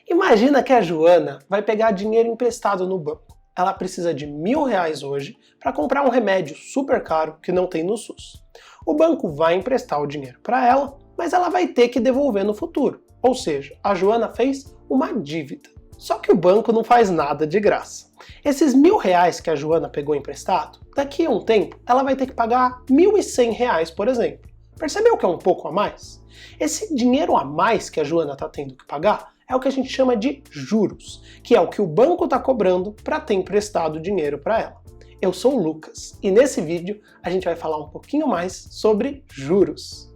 Imagina que a Joana vai pegar dinheiro emprestado no banco. Ela precisa de R$1.000 hoje para comprar um remédio super caro que não tem no SUS. O banco vai emprestar o dinheiro para ela, mas ela vai ter que devolver no futuro. Ou seja, a Joana fez uma dívida. Só que o banco não faz nada de graça. Esses R$1.000 que a Joana pegou emprestado, daqui a um tempo ela vai ter que pagar R$1.100, por exemplo. Percebeu que é um pouco a mais? Esse dinheiro a mais que a Joana está tendo que pagar é o que a gente chama de juros, que é o que o banco está cobrando para ter emprestado dinheiro para ela. Eu sou o Lucas e nesse vídeo a gente vai falar um pouquinho mais sobre juros.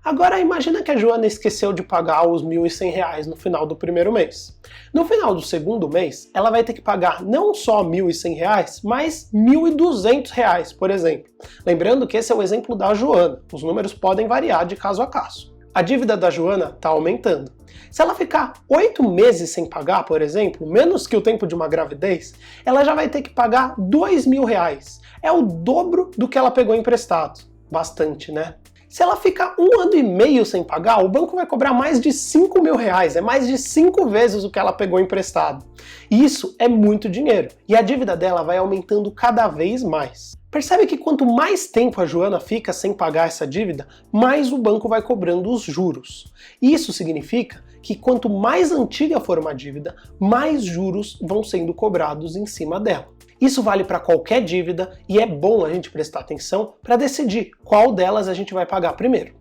Agora imagina que a Joana esqueceu de pagar os R$1.100 no final do primeiro mês. No final do segundo mês, ela vai ter que pagar não só R$1.100, mas R$1.200, por exemplo. Lembrando que esse é o exemplo da Joana, os números podem variar de caso a caso. A dívida da Joana está aumentando. Se ela ficar 8 meses sem pagar, por exemplo, menos que o tempo de uma gravidez, ela já vai ter que pagar R$2.000. É o dobro do que ela pegou emprestado. Bastante, né? Se ela ficar 1 ano e meio sem pagar, o banco vai cobrar mais de R$5.000, é mais de 5 vezes o que ela pegou emprestado. E isso é muito dinheiro, e a dívida dela vai aumentando cada vez mais. Percebe que quanto mais tempo a Joana fica sem pagar essa dívida, mais o banco vai cobrando os juros. Isso significa que quanto mais antiga for uma dívida, mais juros vão sendo cobrados em cima dela. Isso vale para qualquer dívida e é bom a gente prestar atenção para decidir qual delas a gente vai pagar primeiro.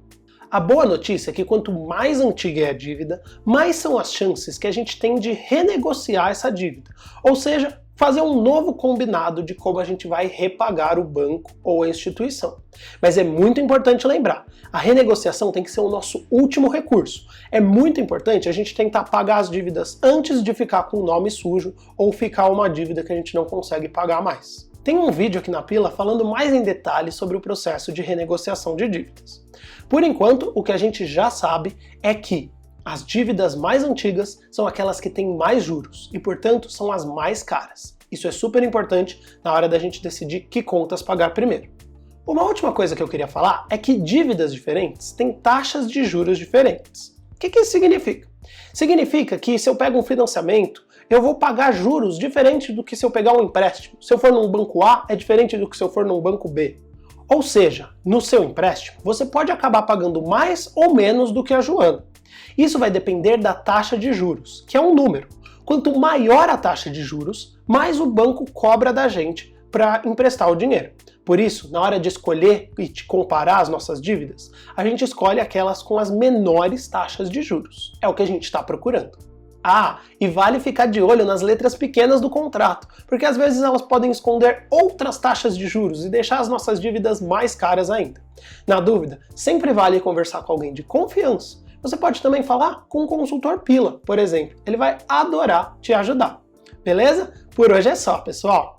A boa notícia é que quanto mais antiga é a dívida, mais são as chances que a gente tem de renegociar essa dívida, ou seja, fazer um novo combinado de como a gente vai repagar o banco ou a instituição. Mas é muito importante lembrar, a renegociação tem que ser o nosso último recurso. É muito importante a gente tentar pagar as dívidas antes de ficar com o nome sujo ou ficar uma dívida que a gente não consegue pagar mais. Tem um vídeo aqui na pila falando mais em detalhes sobre o processo de renegociação de dívidas. Por enquanto, o que a gente já sabe é que as dívidas mais antigas são aquelas que têm mais juros e, portanto, são as mais caras. Isso é super importante na hora da gente decidir que contas pagar primeiro. Uma última coisa que eu queria falar é que dívidas diferentes têm taxas de juros diferentes. O que isso significa? Significa que se eu pego um financiamento, eu vou pagar juros diferentes do que se eu pegar um empréstimo. Se eu for num banco A, é diferente do que se eu for num banco B. Ou seja, no seu empréstimo, você pode acabar pagando mais ou menos do que a Joana. Isso vai depender da taxa de juros, que é um número. Quanto maior a taxa de juros, mais o banco cobra da gente para emprestar o dinheiro. Por isso, na hora de escolher e de comparar as nossas dívidas, a gente escolhe aquelas com as menores taxas de juros. É o que a gente está procurando. Ah, e vale ficar de olho nas letras pequenas do contrato, porque às vezes elas podem esconder outras taxas de juros e deixar as nossas dívidas mais caras ainda. Na dúvida, sempre vale conversar com alguém de confiança. Você pode também falar com um consultor Pila, por exemplo. Ele vai adorar te ajudar. Beleza? Por hoje é só, pessoal.